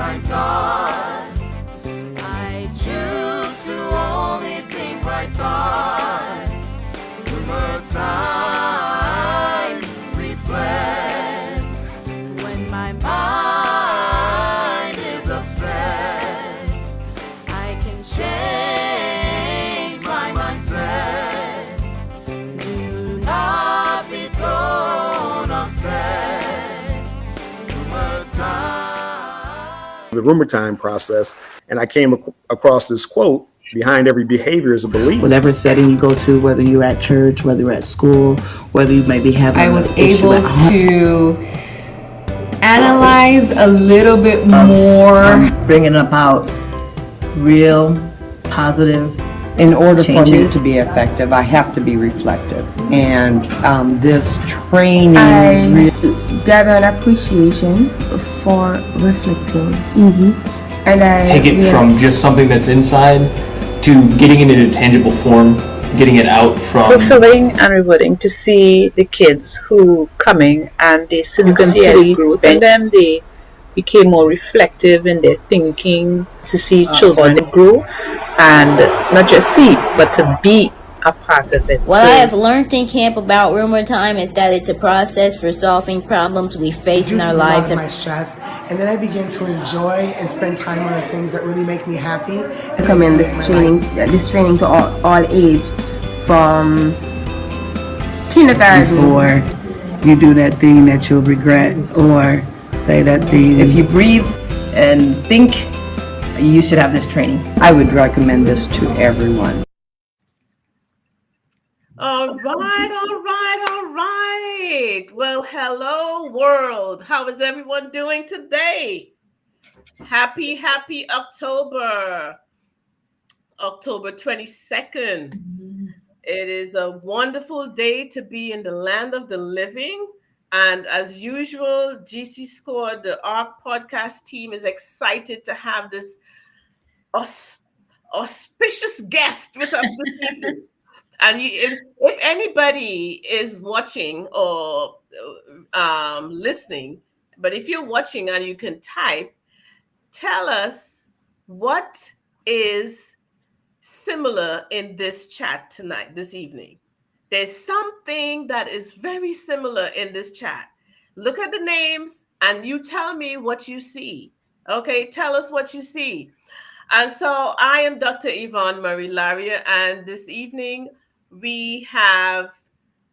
right thoughts. I choose to only think right thoughts. Rumor time reflects. When my mind is upset, I can change my mindset. Do not be thrown offset. Rumor time. The RUMERTIME process, and I came across this quote: behind every behavior is a belief. Whatever setting you go to, whether you're at church, whether you're at school, whether you may be having I was able to analyze a little bit more. Bringing about real positive In order for me changes. to be effective, I have to be reflective. And this training I gather an appreciation for reflecting. And I take it from just something that's inside to getting it in a tangible form, getting it out from. Fulfilling and rewarding to see the kids who coming and they sincerely growth in them. They became more reflective in their thinking, to see children grow and not just see but to be a part of it. What I have learned in camp about Rumor Time is that it's a process for solving problems we face in our lives. My stress, and then I begin to enjoy and spend time on the things that really make me happy. I recommend this training to all age, from kindergarten. before you do that thing that you'll regret, or say that thing. if you breathe and think, you should have this training. I would recommend this to everyone. All right. Well, hello, world. How is everyone doing today? Happy October 22nd. It is a wonderful day to be in the land of the living. And as usual, GC Score, the ARC podcast team, is excited to have this auspicious guest with us this evening. And if anybody is watching or listening, but if you're watching and you can type, tell us what is similar in this chat tonight, this evening. There's something that is very similar in this chat. Look at the names and you tell me what you see. Okay, tell us what you see. And so I am Dr. Yvonne Murray-Laria, and this evening we have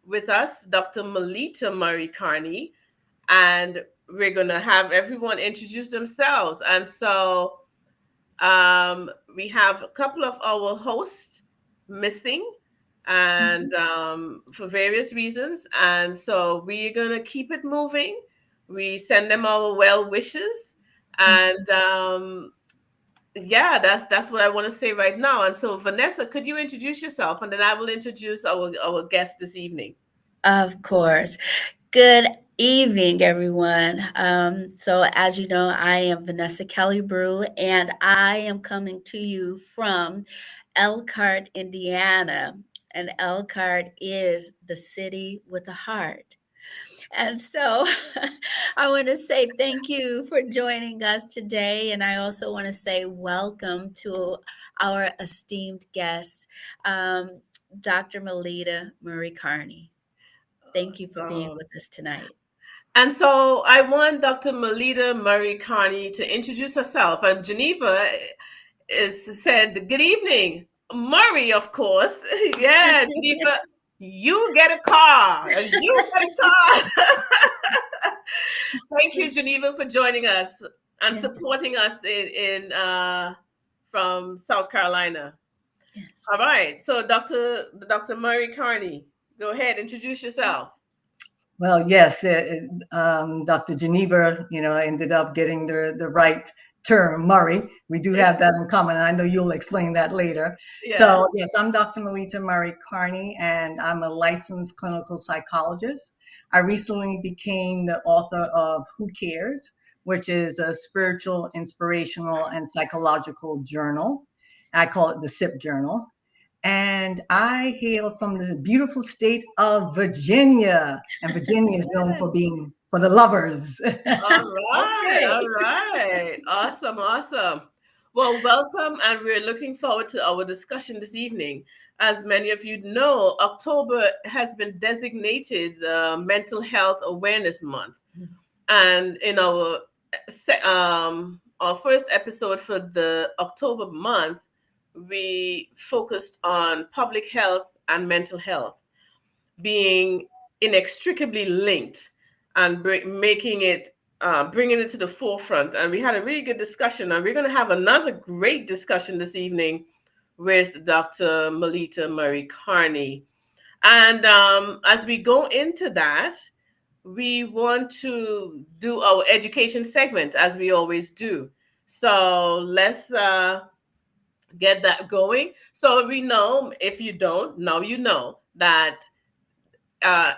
with us Dr. Melita Murray-Carney, and we're going to have everyone introduce themselves. And so we have a couple of our hosts missing, and for various reasons. And so we're going to keep it moving. We send them our well wishes. And yeah, that's what I want to say right now. And so Vanessa, could you introduce yourself, and then I will introduce our guest this evening. Of course. Good evening, everyone. So as you know, I am Vanessa Kelly Brew, and I am coming to you from Elkhart, Indiana. And Elkhart is the city with a heart. And so I want to say thank you for joining us today. And I also want to say welcome to our esteemed guest, Dr. Melita Murray-Carney. Thank you for being with us tonight. And so I want Dr. Melita Murray-Carney to introduce herself. And Geneva said, good evening. Murray, of course. Yeah, Geneva. You get a car. You get a car. Thank you, Geneva, for joining us and supporting us in from South Carolina. Yes. All right. So Dr. Murray-Carney, go ahead, introduce yourself. Well, yes, Dr. Geneva, ended up getting the right term, Murray. We do have that in common. And I know you'll explain that later. Yeah. So yes, I'm Dr. Melita Murray-Carney, and I'm a licensed clinical psychologist. I recently became the author of Who Cares, which is a spiritual, inspirational, and psychological journal. I call it the SIP Journal. And I hail from the beautiful state of Virginia. And Virginia is known for the lovers. All right. Awesome, awesome. Well, welcome, and we're looking forward to our discussion this evening. As many of you know, October has been designated Mental Health Awareness Month. And in our first episode for the October month, we focused on public health and mental health being inextricably linked and bringing it to the forefront. And we had a really good discussion, and we're going to have another great discussion this evening with Dr. Melita Murray-Carney. And as we go into that, we want to do our education segment as we always do. So let's get that going. So we know, if you don't, now you know that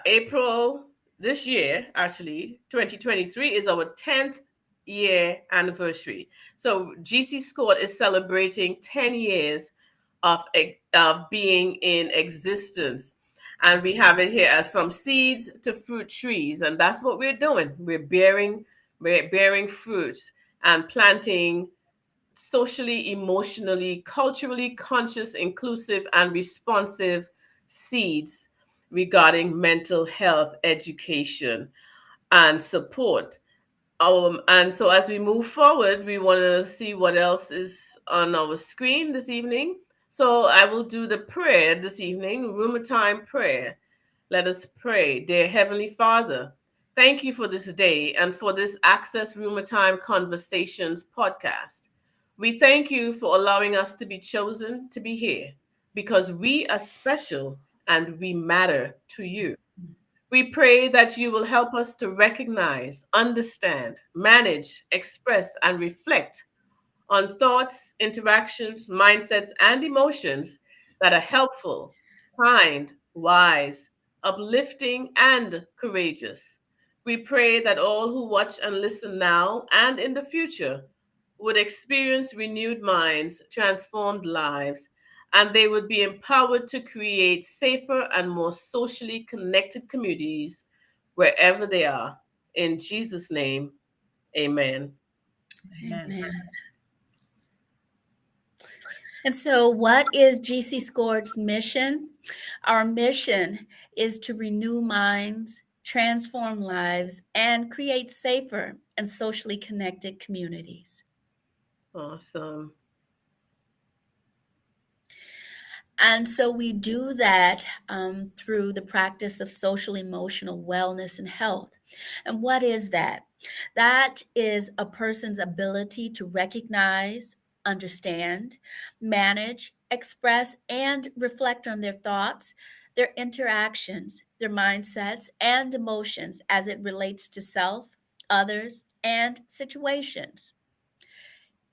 April this year, actually, 2023 is our 10th year anniversary. So GC Squad is celebrating 10 years of being in existence. And we have it here as from seeds to fruit trees. And that's what we're doing. We're bearing fruits and planting socially, emotionally, culturally conscious, inclusive, and responsive seeds regarding mental health education and support. And so as we move forward, we want to see what else is on our screen this evening. So I will do the prayer this evening, RUMERTIME prayer. Let us pray. Dear Heavenly Father, thank you for this day and for this Access RUMERTIME Conversations podcast. We thank you for allowing us to be chosen to be here because we are special and we matter to you. We pray that you will help us to recognize, understand, manage, express, and reflect on thoughts, interactions, mindsets, and emotions that are helpful, kind, wise, uplifting, and courageous. We pray that all who watch and listen now and in the future would experience renewed minds, transformed lives, and they would be empowered to create safer and more socially connected communities wherever they are. In Jesus' name, amen. Amen. And so, what is GC Squad's mission? Our mission is to renew minds, transform lives, and create safer and socially connected communities. Awesome. And so we do that through the practice of social emotional wellness and health. And what is that? That is a person's ability to recognize, understand, manage, express, and reflect on their thoughts, their interactions, their mindsets, and emotions as it relates to self, others, and situations.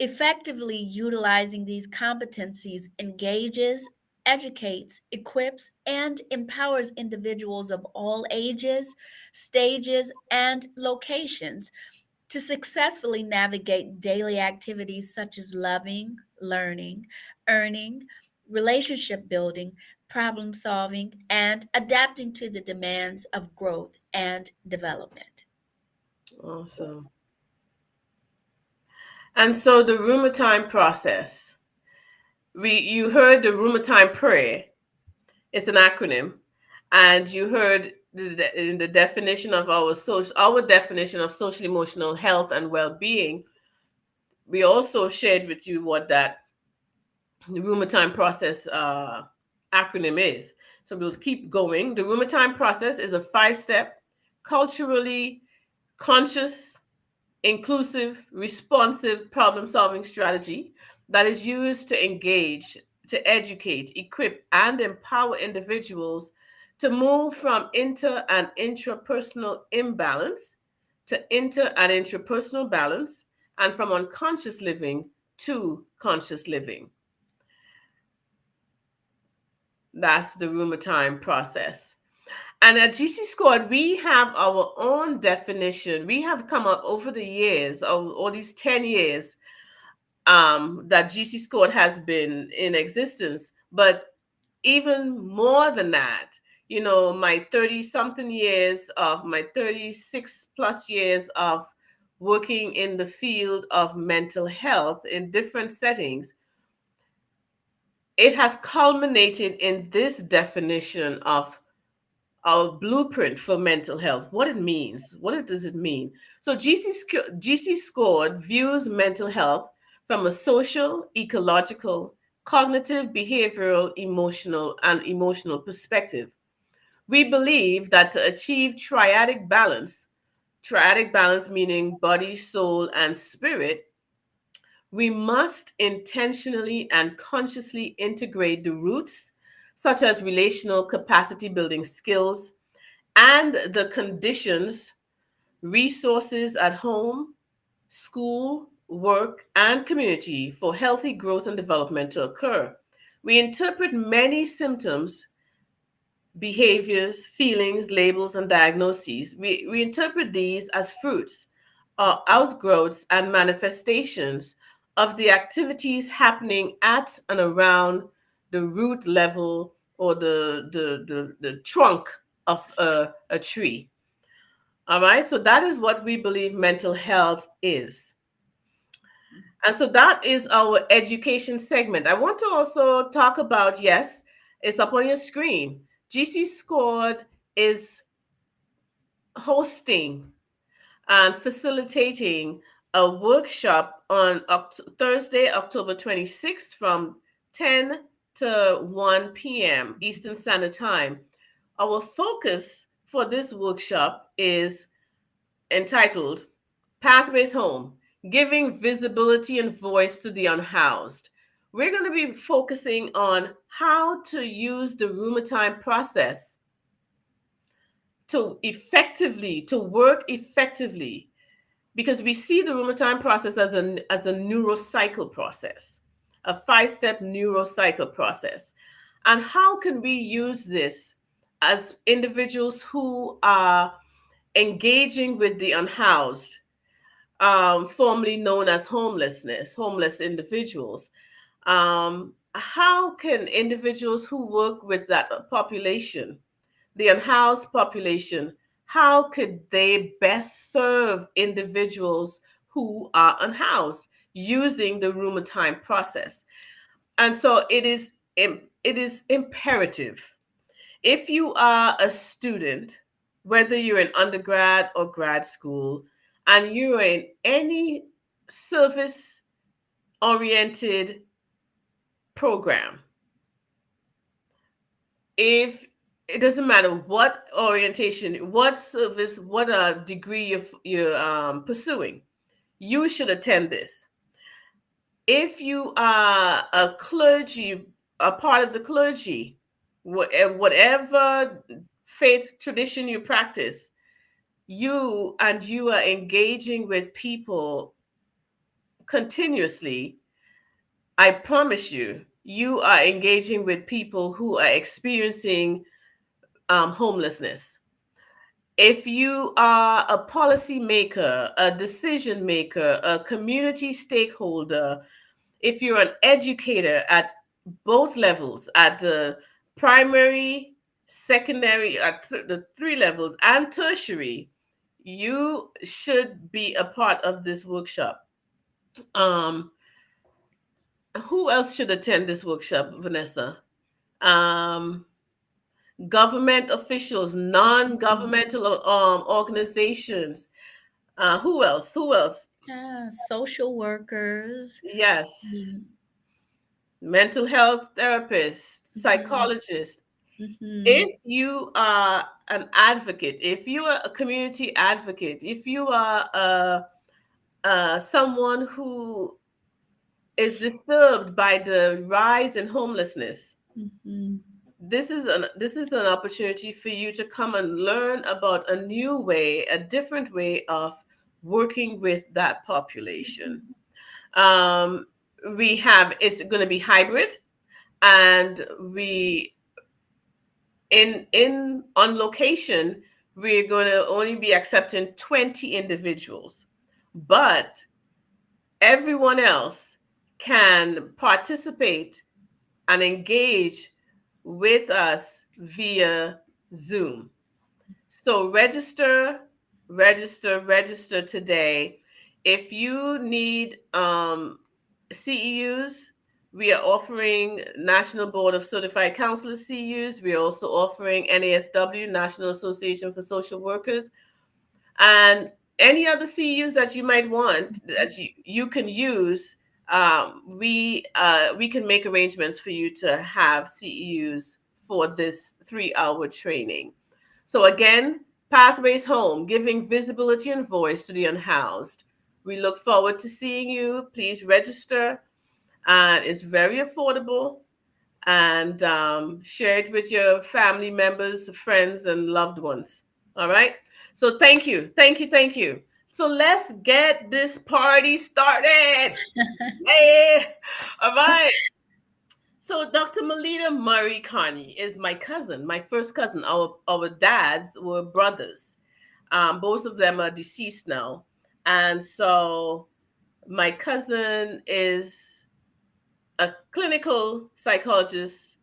Effectively utilizing these competencies engages, educates, equips, and empowers individuals of all ages, stages, and locations to successfully navigate daily activities such as loving, learning, earning, relationship building, problem solving, and adapting to the demands of growth and development. Awesome. And so the RUMERTIME process. You heard the RUMERTIME prayer. It's an acronym, and you heard the definition of our definition of social emotional health and well-being. We also shared with you what that the RUMERTIME process acronym is. So we'll keep going. The RUMERTIME process is a 5-step, culturally conscious, inclusive, responsive problem-solving strategy that is used to engage, to educate, equip, and empower individuals to move from inter and intrapersonal imbalance to inter and intrapersonal balance, and from unconscious living to conscious living. That's the RUMERTIME process. And at GC Squad, we have our own definition. We have come up over the years, all these 10 years that GC Squad has been in existence. But even more than that, my 36 plus years of working in the field of mental health in different settings, it has culminated in this definition of our blueprint for mental health, what it means. What does it mean? So GC Scored views mental health from a social, ecological, cognitive, behavioral, emotional perspective. We believe that to achieve triadic balance meaning body, soul, and spirit, we must intentionally and consciously integrate the roots, such as relational capacity building skills, and the conditions, resources at home, school, work, and community for healthy growth and development to occur. We interpret many symptoms, behaviors, feelings, labels, and diagnoses. We interpret these as fruits, outgrowths, and manifestations of the activities happening at and around the root level or the trunk of a tree. All right, so that is what we believe mental health is. And so that is our education segment. I want to also talk about, yes, it's up on your screen. GC Scored is hosting and facilitating a workshop on Thursday, October 26th from 10 to 1 p.m. Eastern Standard Time. Our focus for this workshop is entitled Pathways Home, Giving Visibility and Voice to the Unhoused. We're going to be focusing on how to use the RUMERTIME process to work effectively, because we see the RUMERTIME process as a neurocycle process, a 5-step neurocycle process. And how can we use this as individuals who are engaging with the unhoused, formerly known as homeless individuals? How can individuals who work with that population, the unhoused population, how could they best serve individuals who are unhoused using the RUMERTIME process? And so it is imperative, if you are a student, whether you're in undergrad or grad school, and you're in any service-oriented program, if it doesn't matter what orientation, what service, what degree you're pursuing, you should attend this. If you are a part of the clergy, whatever faith tradition you practice, you are engaging with people continuously, I promise you, you are engaging with people who are experiencing homelessness. If you are a policy maker, a decision maker, a community stakeholder, if you're an educator at both levels, at the primary, secondary, at the 3 levels, and tertiary, you should be a part of this workshop. Who else should attend this workshop, Vanessa? Government officials, non-governmental organizations. Who else? Social workers. Yes. Mental health therapists, psychologists. If you are an advocate, if you are a community advocate, if you are someone who is disturbed by the rise in homelessness, this is an opportunity for you to come and learn about a new way, a different way of working with that population. It's going to be hybrid, and on location, we're going to only be accepting 20 individuals, but everyone else can participate and engage with us via Zoom. So register today. If you need CEUs, we are offering National Board of Certified Counselors CEUs. We are also offering NASW, National Association for Social Workers, and any other CEUs that you might want that you can use. We can make arrangements for you to have CEUs for this 3-hour training. So again, Pathways Home, giving visibility and voice to the unhoused. We look forward to seeing you. Please register. It's very affordable, and share it with your family members, friends, and loved ones. All right. So thank you. So let's get this party started. Hey, all right. So Dr. Melita Murray-Carney is my cousin, my first cousin. Our dads were brothers. Both of them are deceased now. And so my cousin is a clinical psychologist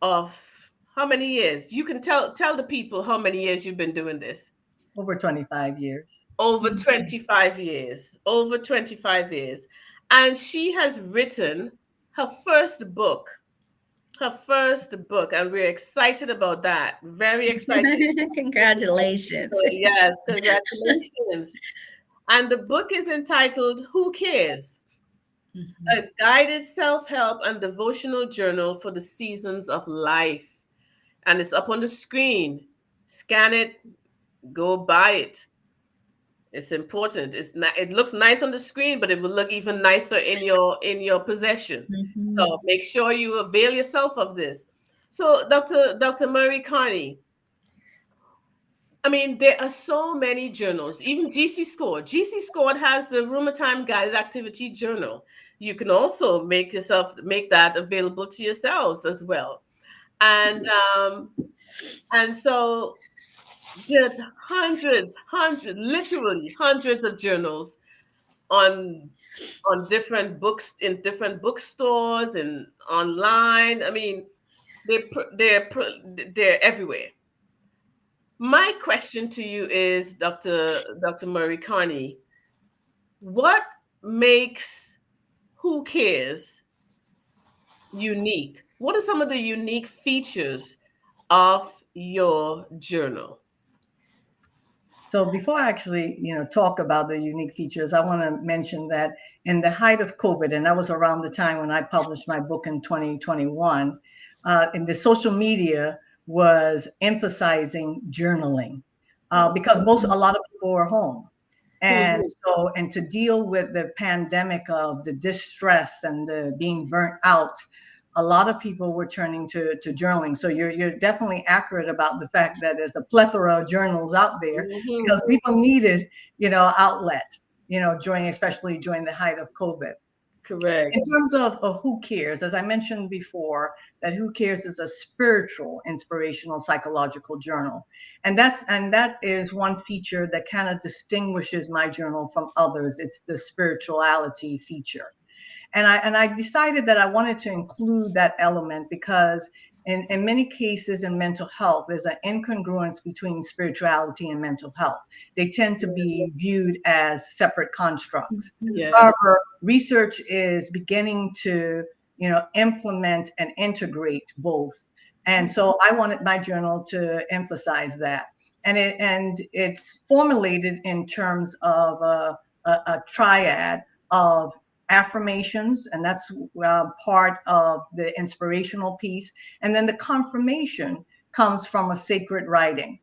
of how many years? You can tell the people how many years you've been doing this. Over 25 years. Over 25 years. Over 25 years. And she has written her first book. And we're excited about that. Very excited. Congratulations. Yes, congratulations. And the book is entitled Who Cares? A guided self-help and devotional journal for the seasons of life. And it's up on the screen. Scan it, go buy it. It's important. It looks nice on the screen, but it will look even nicer in your possession. So make sure you avail yourself of this. So Dr. Murray-Carney, I mean, there are so many journals, even GC Score. GC Score has the RUMERTIME Guided Activity Journal. You can also make that available to yourselves as well. And so there's literally hundreds of journals on different books, in different bookstores and online. I mean, they're everywhere. My question to you is, Dr. Murray-Carney, what makes Who Cares unique? What are some of the unique features of your journal? So before I actually, talk about the unique features, I want to mention that in the height of COVID, and that was around the time when I published my book in 2021, in the social media was emphasizing journaling because a lot of people were home. And and to deal with the pandemic of the distress and the being burnt out, a lot of people were turning to journaling. So you're definitely accurate about the fact that there's a plethora of journals out there because people needed, outlet, especially during the height of COVID. Correct. In terms of Who Cares, as I mentioned before, that Who Cares is a spiritual, inspirational, psychological journal. And that is one feature that kind of distinguishes my journal from others. It's the spirituality feature. And I decided that I wanted to include that element because in many cases in mental health, there's an incongruence between spirituality and mental health. They tend to be viewed as separate constructs. Yeah. However, research is beginning to, implement and integrate both. And so I wanted my journal to emphasize that. And it's formulated in terms of a triad of affirmations, and that's part of the inspirational piece. And then the confirmation comes from a sacred writing.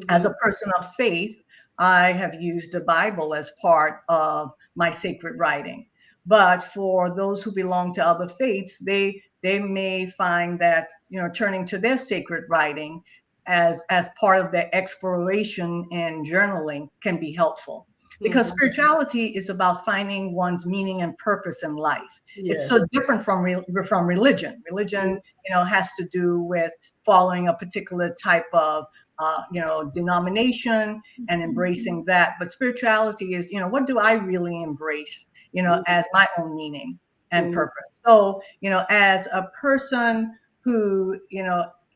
As a person of faith, I have used the Bible as part of my sacred writing. But for those who belong to other faiths, they may find that, turning to their sacred writing as part of their exploration and journaling can be helpful. Because spirituality is about finding one's meaning and purpose in life. Yes. It's so different from religion. Religion, has to do with following a particular type of, denomination and embracing that. But spirituality is, what do I really embrace, as my own meaning and purpose? So, as a person who,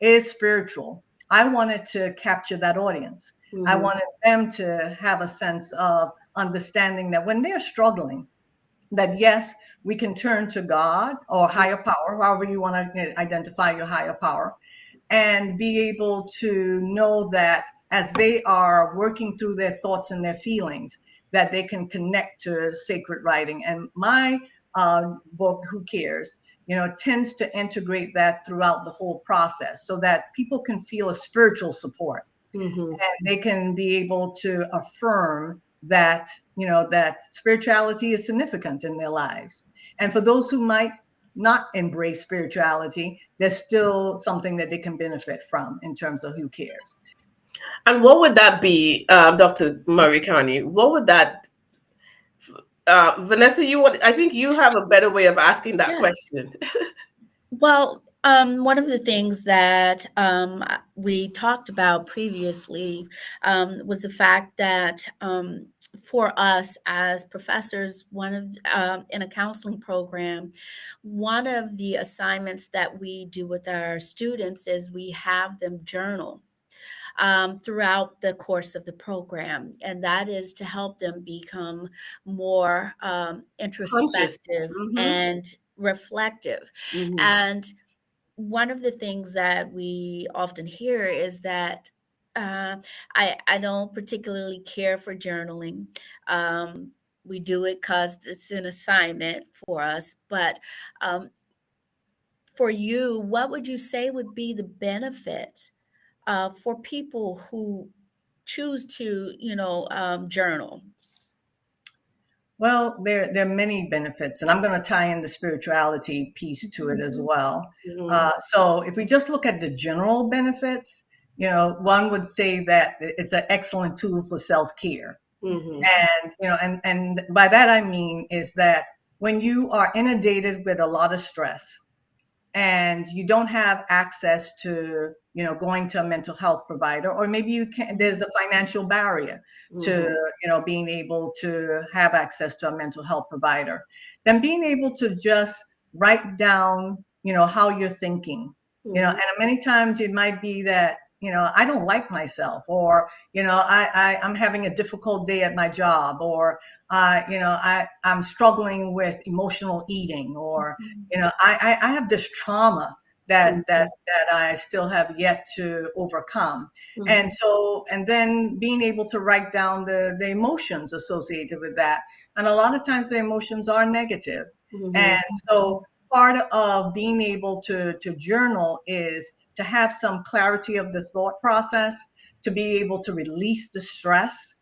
is spiritual, I wanted to capture that audience. I wanted them to have a sense of understanding that when they're struggling, that yes, we can turn to God or higher power, however you want to identify your higher power, and be able to know that as they are working through their thoughts and their feelings, that they can connect to sacred writing. And my book, Who Cares, tends to integrate that throughout the whole process so that people can feel a spiritual support. And they can be able to affirm that, that spirituality is significant in their lives. And for those who might not embrace spirituality, there's still something that they can benefit from in terms of who cares. And what would that be, Dr. Murray-Carney? What would that, Vanessa, I think you have a better way of asking that question. Well, one of the things that we talked about previously was the fact that for us as professors, in a counseling program, one of the assignments that we do with our students is we have them journal throughout the course of the program. And that is to help them become more introspective and reflective. And one of the things that we often hear is that I don't particularly care for journaling. We do it because it's an assignment for us. But for you, what would you say would be the benefits for people who choose to, journal? Well, there are many benefits, and I'm going to tie in the spirituality piece to it as well. So if we just look at the general benefits, one would say that it's an excellent tool for self-care. And by that I mean is that when you are inundated with a lot of stress and you don't have access to going to a mental health provider, or maybe there's a financial barrier to being able to have access to a mental health provider, then being able to just write down how you're thinking, and many times it might be that I don't like myself, or I'm having a difficult day at my job, or I'm struggling with emotional eating, or I have this trauma that I still have yet to overcome. And then being able to write down the emotions associated with that. And a lot of times the emotions are negative. And so part of being able to journal is to have some clarity of the thought process, to be able to release the stress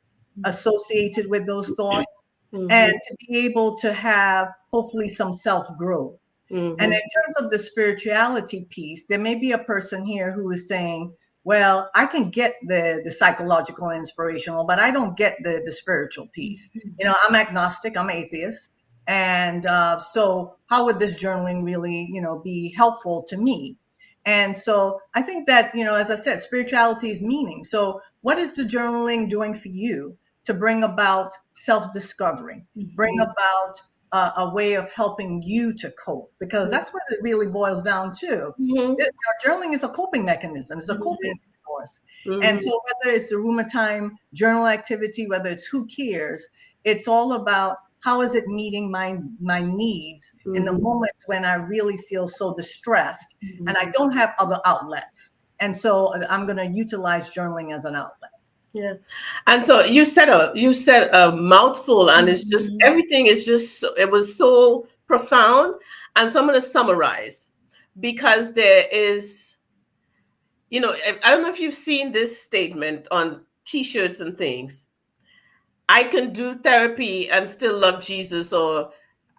associated with those thoughts, and to be able to have hopefully some self-growth. And in terms of the spirituality piece, there may be a person here who is saying, well, I can get the psychological inspirational, but I don't get the spiritual piece. I'm agnostic, I'm atheist. And so how would this journaling really, be helpful to me? And so I think that, as I said, spirituality is meaning. So what is the journaling doing for you to bring about self-discovery, bring about a way of helping you to cope? Because that's what it really boils down to. Journaling is a coping mechanism. It's a coping force. And so whether it's the RUMERTIME journal activity, whether it's Who Cares, it's all about how is it meeting my needs in the moment when I really feel so distressed and I don't have other outlets. And so I'm going to utilize journaling as an outlet. Yeah. And so you said a mouthful, and it's just, everything is just, it was so profound. And so I'm going to summarize, because there is, I don't know if you've seen this statement on T-shirts and things. I can do therapy and still love Jesus, or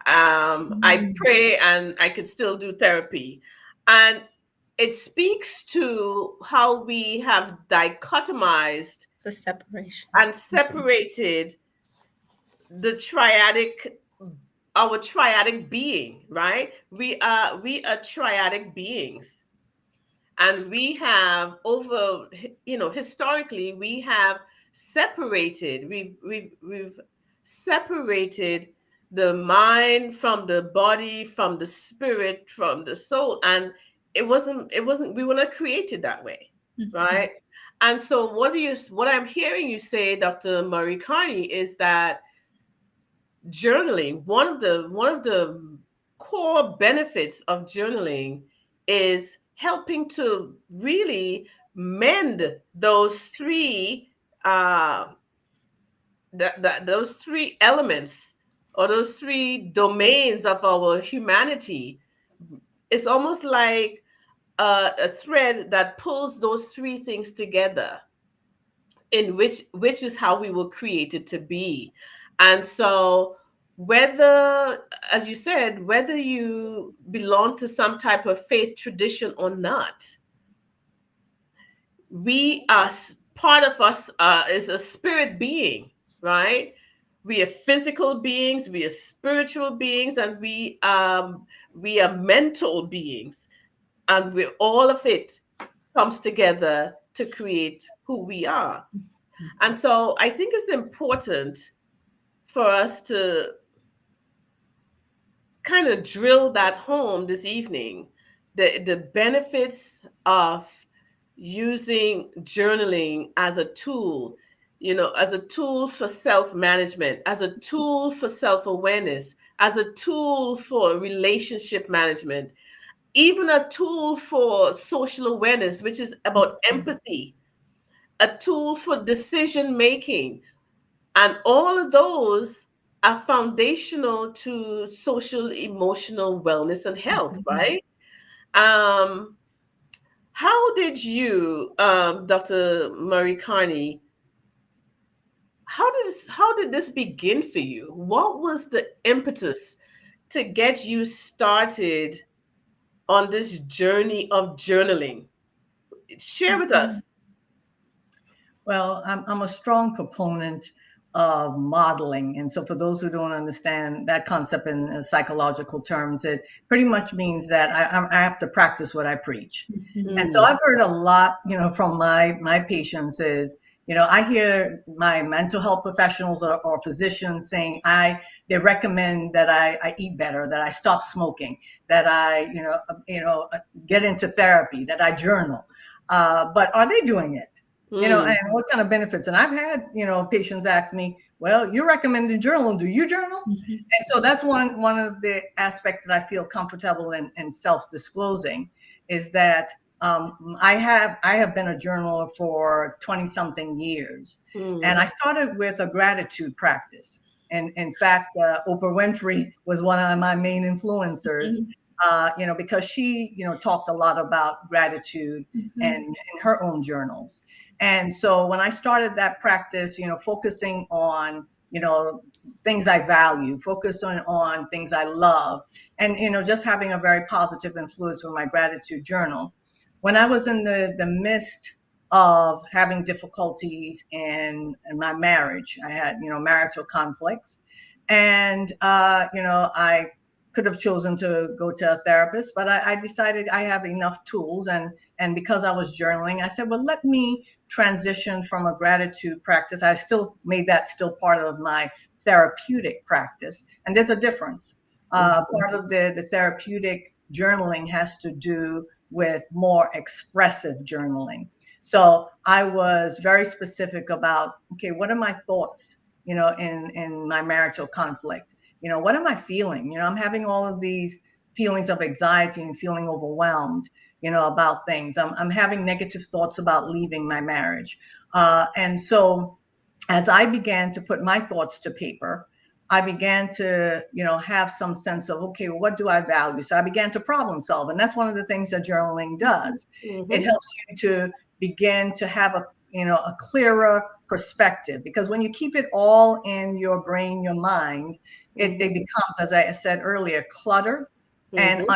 I pray and I could still do therapy. And it speaks to how we have dichotomized The separation. and separated our triadic being, right? We are triadic beings. And we have historically, we have separated, we've separated the mind from the body, from the spirit, from the soul. And it wasn't, we were not created that way, right? And so what I'm hearing you say, Dr. Murray-Carney, is that journaling, one of the core benefits of journaling is helping to really mend those three those three elements or those three domains of our humanity. It's almost like a thread that pulls those three things together, in which is how we were created to be. And so whether, as you said, whether you belong to some type of faith tradition or not, we are part of us is a spirit being, right? We are physical beings, we are spiritual beings, and we are mental beings, and we all of it comes together to create who we are. And so I think it's important for us to kind of drill that home this evening, the benefits of using journaling as a tool, as a tool for self-management, as a tool for self-awareness, as a tool for relationship management, even a tool for social awareness, which is about empathy, a tool for decision making. And all of those are foundational to social emotional wellness and health, right? How did you, Dr. Murray-Carney, how did this begin for you? What was the impetus to get you started on this journey of journaling? Share with us. Well, I'm a strong proponent of modeling. And so for those who don't understand that concept in psychological terms, it pretty much means that I have to practice what I preach. And so I've heard a lot, from my patients is, I hear my mental health professionals or physicians saying they recommend that I eat better, that I stop smoking, that I, get into therapy, that I journal. But are they doing it? And what kind of benefits? And I've had, patients ask me, well, you recommended journaling. Do you journal? And so that's one of the aspects that I feel comfortable in self-disclosing is that I have been a journaler for 20 something years. And I started with a gratitude practice. And in fact, Oprah Winfrey was one of my main influencers. Because she, talked a lot about gratitude and in her own journals. And so when I started that practice, focusing on, things I value, focusing on things I love, and, just having a very positive influence with my gratitude journal. When I was in the midst of having difficulties in my marriage, I had, marital conflicts. And, I could have chosen to go to a therapist, but I decided I have enough tools. And because I was journaling, I said, well, let me transition from a gratitude practice. I still made that still part of my therapeutic practice. And there's a difference. Part of the therapeutic journaling has to do with more expressive journaling. So I was very specific about, okay, what are my thoughts, in my marital conflict? What am I feeling? I'm having all of these feelings of anxiety and feeling overwhelmed, about things. I'm having negative thoughts about leaving my marriage. And so as I began to put my thoughts to paper, I began to, have some sense of, okay, well, what do I value? So I began to problem solve. And that's one of the things that journaling does. It helps you to begin to have a clearer perspective, because when you keep it all in your brain, your mind, it becomes, as I said earlier, cluttered and unclear.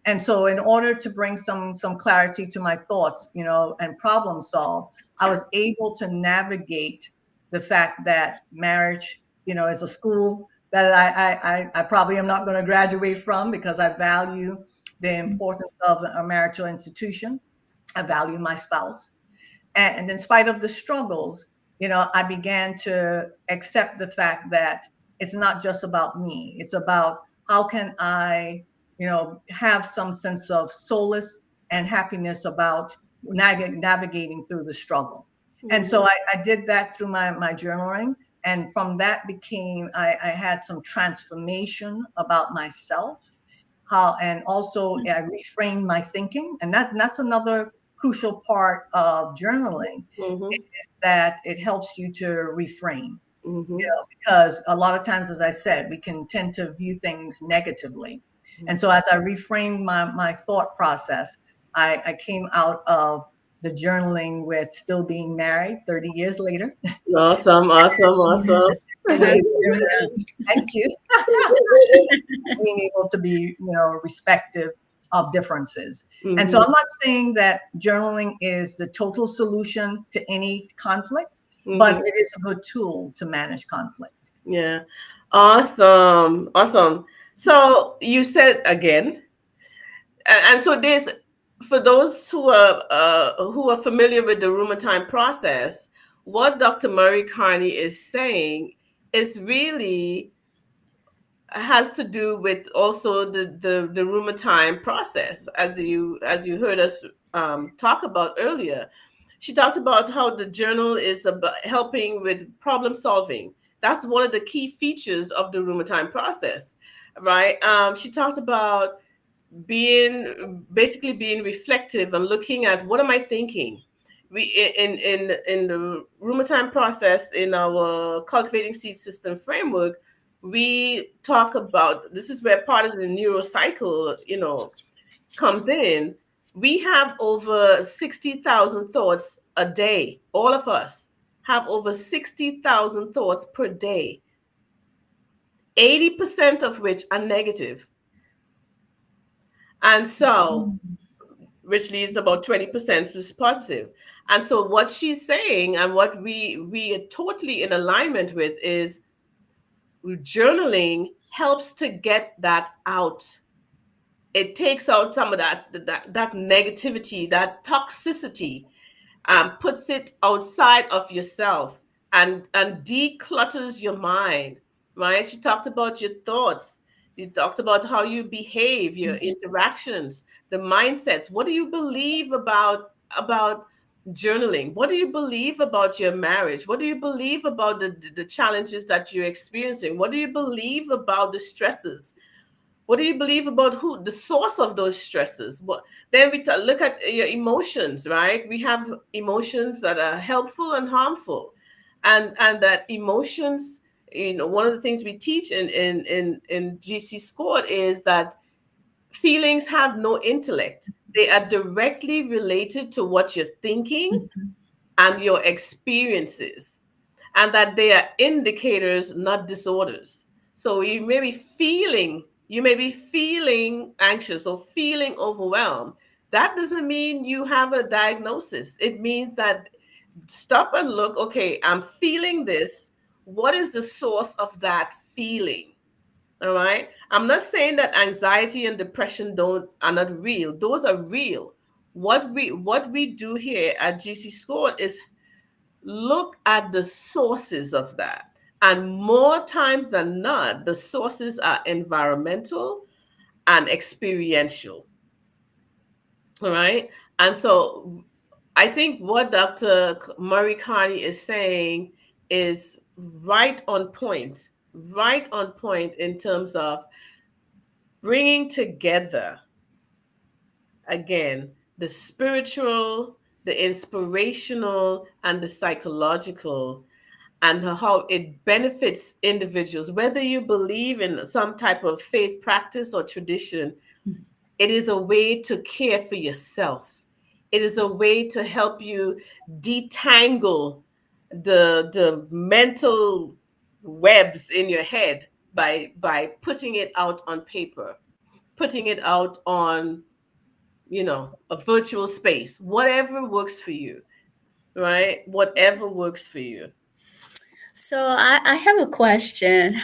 And so in order to bring some clarity to my thoughts, and problem solve, I was able to navigate the fact that marriage, is a school that I probably am not going to graduate from, because I value the importance of a marital institution. I value my spouse. And in spite of the struggles, I began to accept the fact that it's not just about me. It's about how can I, have some sense of solace and happiness about navigating through the struggle. And so I did that through my journaling. And from that I had some transformation about myself, and also I reframed my thinking. And that's another crucial part of journaling, is that it helps you to reframe. Because a lot of times, as I said, we can tend to view things negatively. And so as I reframed my thought process, I came out of the journaling with still being married 30 years later. Awesome. Thank you. Being able to be, respective of differences. And so I'm not saying that journaling is the total solution to any conflict, but it is a good tool to manage conflict. Yeah. Awesome. So you said again, and so there's, for those who are familiar with the RUMERTIME process, what Dr. Murray-Carney is saying is really has to do with also the RUMERTIME process, as you heard us talk about earlier. She talked about how the journal is about helping with problem solving. That's one of the key features of the RUMERTIME process, right? She talked about basically being reflective and looking at, what am I thinking? We in the RUMERTIME process, in our cultivating seed system framework, we talk about, this is where part of the neurocycle, comes in. We have over 60,000 thoughts a day. All of us have over 60,000 thoughts per day, 80% of which are negative. And so, which leaves about 20% is positive. And so what she's saying, and what we are totally in alignment with, is journaling helps to get that out. It takes out some of that negativity, that toxicity, puts it outside of yourself, and declutters your mind, right? She talked about your thoughts. You talked about how you behave, your interactions, the mindsets. What do you believe about journaling? What do you believe about your marriage? What do you believe about the challenges that you're experiencing? What do you believe about the stresses? What do you believe about the source of those stresses? Then we look at your emotions, right? We have emotions that are helpful and harmful, and that emotions. One of the things we teach in GC Squad is that feelings have no intellect. They are directly related to what you're thinking and your experiences, and that they are indicators, not disorders. So you may be feeling anxious or feeling overwhelmed. That doesn't mean you have a diagnosis. It means that stop and look, okay, I'm feeling this. What is the source of that feeling? All right. I'm not saying that anxiety and depression are not real. Those are real. What we do here at GC Score is look at the sources of that. And more times than not, the sources are environmental and experiential. All right. And so I think what Dr. Murray-Carney is saying is right on point in terms of bringing together, again, the spiritual, the inspirational, and the psychological, and how it benefits individuals. Whether you believe in some type of faith practice or tradition, it is a way to care for yourself. It is a way to help you detangle the mental webs in your head by putting it out on paper, putting it out on, a virtual space, whatever works for you, right? Whatever works for you. So I have a question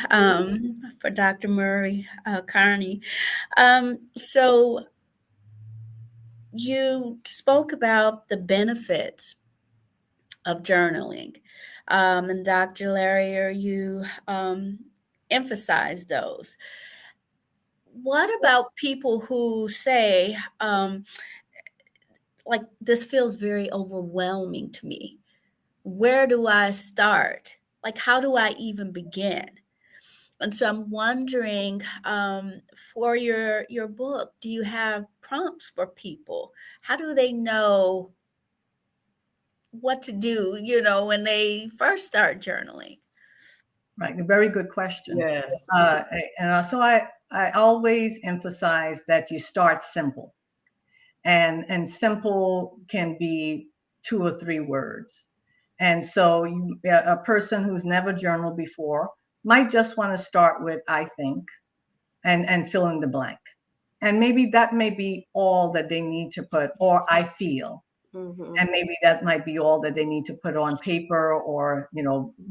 for Dr. Murray-Carney. So you spoke about the benefits of journaling, and Dr. Larrier, you emphasized those. What about people who say, this feels very overwhelming to me? Where do I start? like, how do I even begin? And so I'm wondering, for your book, do you have prompts for people? How do they know what to do, when they first start journaling? Right, a very good question. Yes. So I always emphasize that you start simple, and simple can be 2 or 3 words. And so a person who's never journaled before might just want to start with "I think" and fill in the blank. And maybe that may be all that they need to put, or "I feel." And maybe that might be all that they need to put on paper, or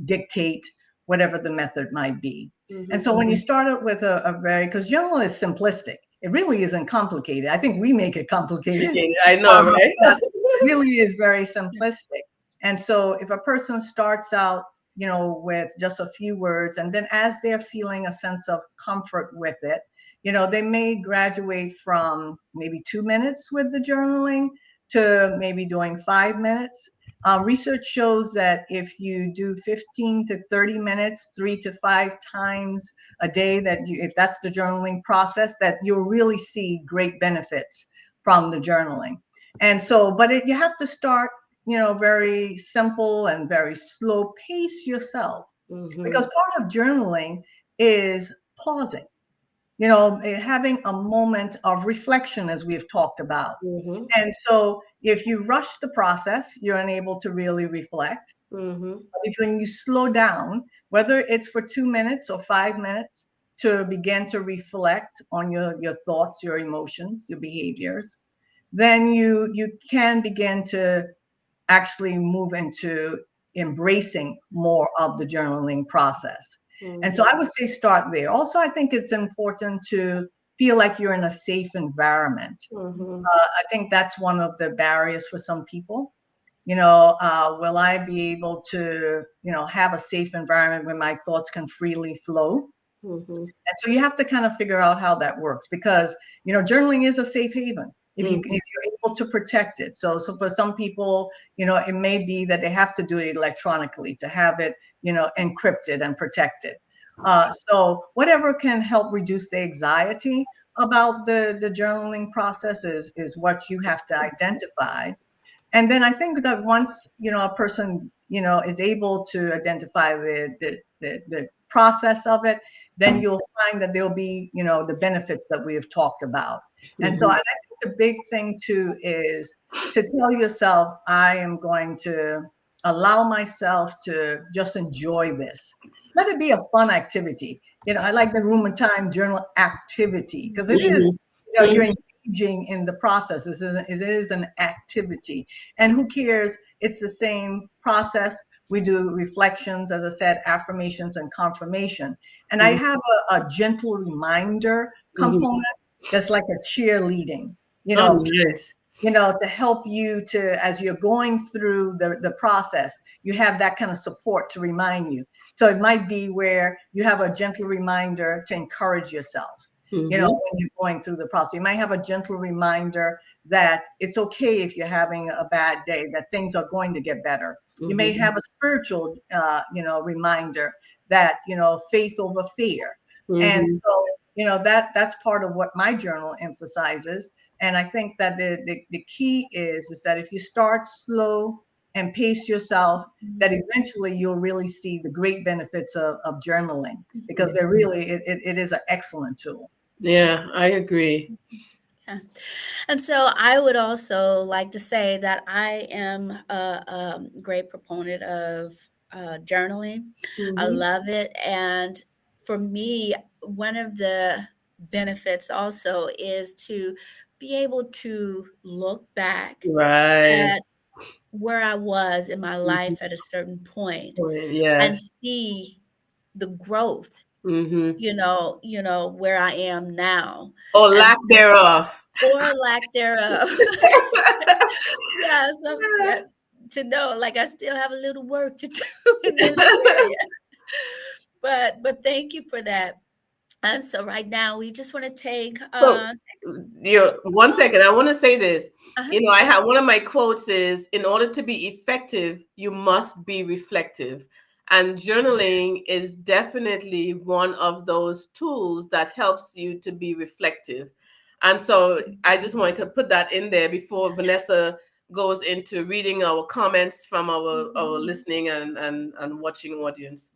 dictate, whatever the method might be. And so when you start out with a very, because journal is simplistic, it really isn't complicated. I think we make it complicated. I know, right? But it really is very simplistic. And so if a person starts out, with just a few words, and then as they're feeling a sense of comfort with it, they may graduate from maybe 2 minutes with the journaling to maybe doing 5 minutes. Research shows that if you do 15 to 30 minutes, 3 to 5 times a day, if that's the journaling process, that you'll really see great benefits from the journaling. And so, but you have to start, very simple and very slow. Pace yourself, because part of journaling is pausing. Having a moment of reflection, as we've talked about. And so if you rush the process, you're unable to really reflect. But when you slow down, whether it's for 2 minutes or 5 minutes, to begin to reflect on your thoughts, your emotions, your behaviors, then you can begin to actually move into embracing more of the journaling process. And so I would say start there. Also, I think it's important to feel like you're in a safe environment. I think that's one of the barriers for some people. Will I be able to, have a safe environment where my thoughts can freely flow? And so you have to kind of figure out how that works, because, journaling is a safe haven if you're able to protect it. So for some people, it may be that they have to do it electronically to have it, encrypted and protected. So whatever can help reduce the anxiety about the journaling process is what you have to identify. And then I think that once, a person, is able to identify the process of it, then you'll find that there'll be, the benefits that we have talked about. And so I think the big thing too is to tell yourself, I am going to allow myself to just enjoy this. Let it be a fun activity. I like the RUMERTIME journal activity, because it is, you're engaging in the process. It is an activity. And who cares? It's the same process. We do reflections, as I said, affirmations and confirmation. And I have a gentle reminder component that's like a cheerleading, Yes. to help you to, as you're going through the process, you have that kind of support to remind you. So it might be where you have a gentle reminder to encourage yourself. When you're going through the process, you might have a gentle reminder that it's okay if you're having a bad day, that things are going to get better. You may have a spiritual, reminder that, faith over fear. And so, that's part of what my journal emphasizes. And I think that the key is that if you start slow and pace yourself, that eventually you'll really see the great benefits of journaling, because they're really, it is an excellent tool. Yeah, I agree. Yeah. And so I would also like to say that I am a great proponent of journaling. I love it. And for me, one of the benefits also is to be able to look back Right. at where I was in my life at a certain point and Yes. see the growth, where I am now. Or And lack thereof. or lack thereof. Yeah, to know, like, I still have a little work to do in this area. But thank you for that. And so right now we just want to take one second. I want to say this. Uh-huh. I have one of my quotes is, in order to be effective, you must be reflective. And journaling is definitely one of those tools that helps you to be reflective. And so I just wanted to put that in there before Vanessa goes into reading our comments from our listening and watching audience.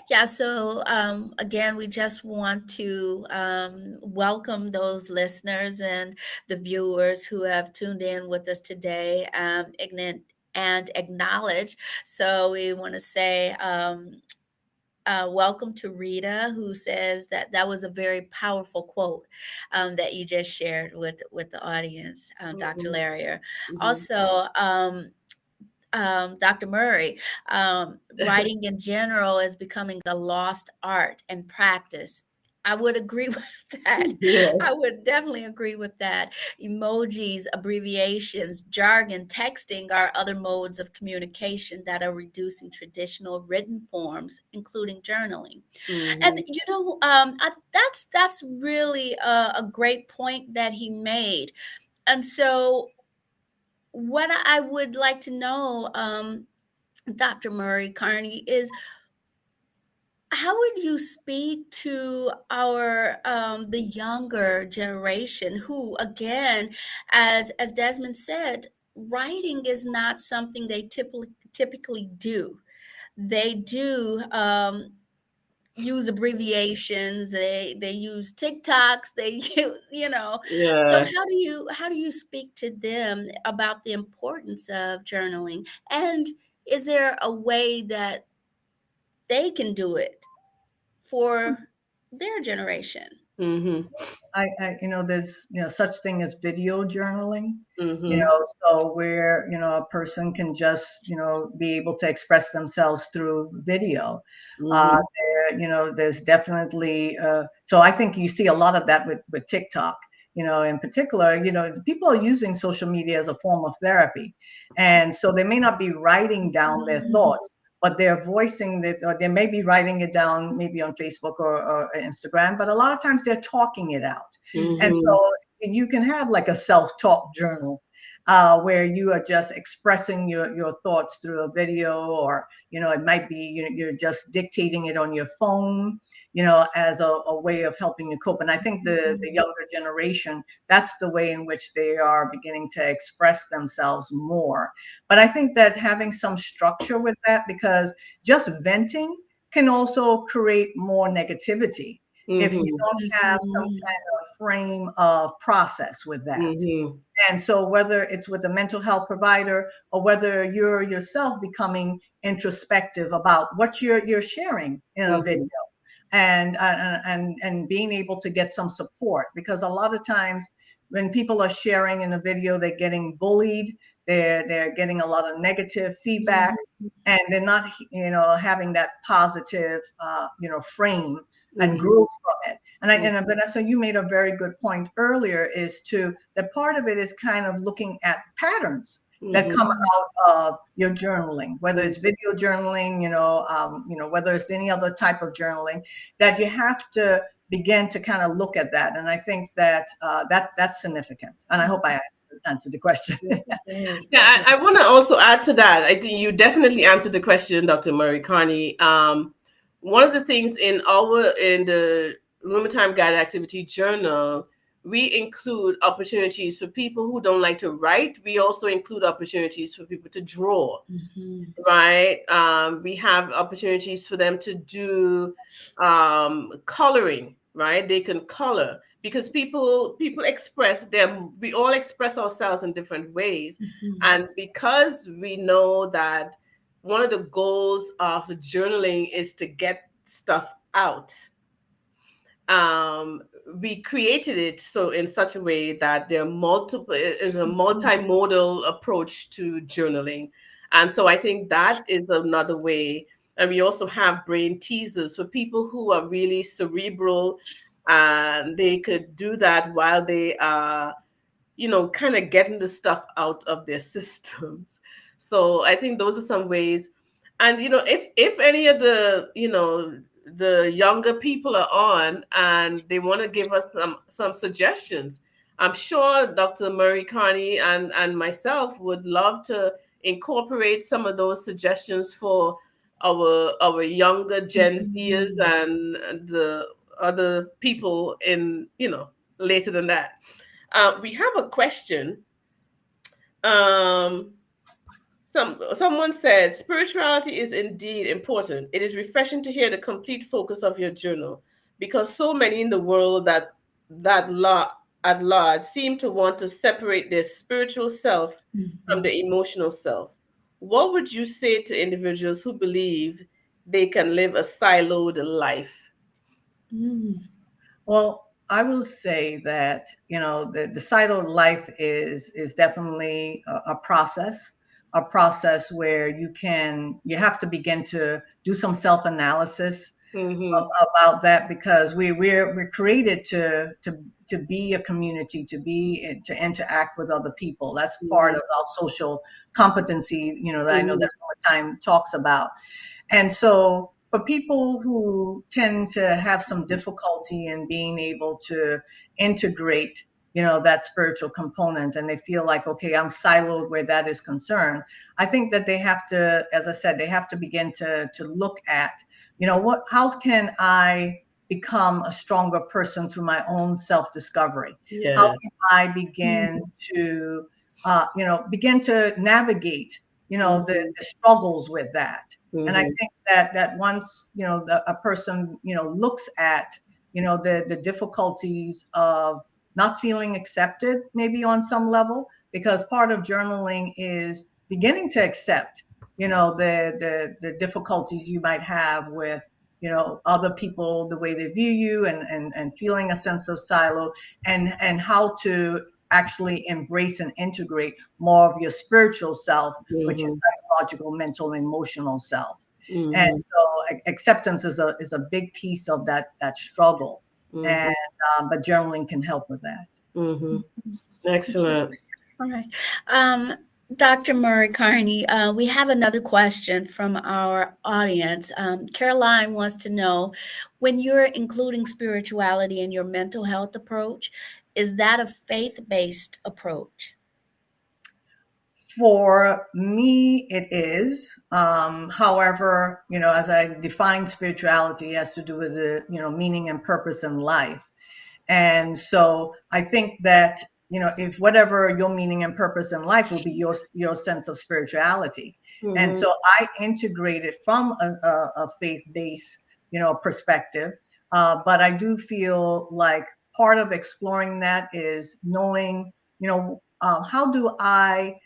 Yeah, so again, we just want to welcome those listeners and the viewers who have tuned in with us today, and acknowledge. So we want to say welcome to Rita, who says that that was a very powerful quote that you just shared with the audience, Dr. Larrier. Also, Dr. Murray, writing in general is becoming a lost art and practice. I would agree with that. Yes. I would definitely agree with that. Emojis, abbreviations, jargon, texting are other modes of communication that are reducing traditional written forms, including journaling. And that's really a great point that he made. And so what I would like to know, Dr. Murray-Carney, is how would you speak to our the younger generation who, again, as Desmond said, writing is not something they typically do. They do use abbreviations, they use TikToks, they use, so Yeah. how do you speak to them about the importance of journaling, and is there a way that they can do it for their generation? I there's, such thing as video journaling, Mm-hmm. so where, a person can just, be able to express themselves through video. There's definitely, so I think you see a lot of that with TikTok, in particular, people are using social media as a form of therapy. And so they may not be writing down their thoughts, but they're voicing that, or they may be writing it down maybe on Facebook or Instagram, but a lot of times they're talking it out. And so you can have like a self-talk journal where you are just expressing your thoughts through a video, or, it might be, you're just dictating it on your phone, as a way of helping you cope. And I think the younger generation, that's the way in which they are beginning to express themselves more. But I think that having some structure with that, because just venting can also create more negativity if you don't have some kind of frame of process with that. And so whether it's with a mental health provider, or whether you're yourself becoming introspective about what you're sharing in a video, and being able to get some support, because a lot of times when people are sharing in a video, they're getting bullied, they're getting a lot of negative feedback, and they're not, having that positive, frame and growth from it. And Vanessa, you made a very good point earlier, is to that part of it is kind of looking at patterns that come out of your journaling, whether it's video journaling, whether it's any other type of journaling, that you have to begin to kind of look at that. And I think that that's significant. And I hope I answered the question. Yeah, I want to also add to that. I think you definitely answered the question, Dr. Murray-Carney. One of the things in the RUMERTIME Guided Activity Journal, we include opportunities for people who don't like to write. We also include opportunities for people to draw, right? We have opportunities for them to do coloring, right? They can color, because people express them. We all express ourselves in different ways. And because we know that one of the goals of journaling is to get stuff out, we created it so in such a way that there is a multimodal approach to journaling. And so I think that is another way. And we also have brain teasers for people who are really cerebral, and they could do that while they are, kind of getting the stuff out of their systems. So I think those are some ways. And, if any of the younger people are on and they want to give us some suggestions, I'm sure Dr. Murray-Carney and myself would love to incorporate some of those suggestions for our younger Gen Zers and the other people in, later than that. We have a question. Someone said, spirituality is indeed important. It is refreshing to hear the complete focus of your journal, because so many in the world at large seem to want to separate their spiritual self from the emotional self. What would you say to individuals who believe they can live a siloed life? Well, I will say that, the siloed life is definitely a process where you have to begin to do some self-analysis about that, because we're created to be a community, to interact with other people. That's part of our social competency, that I know that Time talks about. And so for people who tend to have some difficulty in being able to integrate, that spiritual component, and they feel like, okay, I'm siloed where that is concerned, I think that they have to, as I said, they have to begin to look at, how can I become a stronger person through my own self-discovery? Yeah. How can I begin to, begin to navigate, the struggles with that? And I think that once, a person, looks at, the difficulties of not feeling accepted, maybe on some level, because part of journaling is beginning to accept, the difficulties you might have with, other people, the way they view you, and feeling a sense of silo, and how to actually embrace and integrate more of your spiritual self, which is psychological, mental, emotional self. And so acceptance is a big piece of that struggle. And but journaling can help with that. Excellent. All right. Dr. Murray-Carney, we have another question from our audience. Caroline wants to know, when you're including spirituality in your mental health approach, is that a faith-based approach? For me, it is. However, as I define spirituality, it has to do with the, meaning and purpose in life. And so I think that, if whatever your meaning and purpose in life will be your sense of spirituality. And so I integrate it from a faith-based, perspective. But I do feel like part of exploring that is knowing, how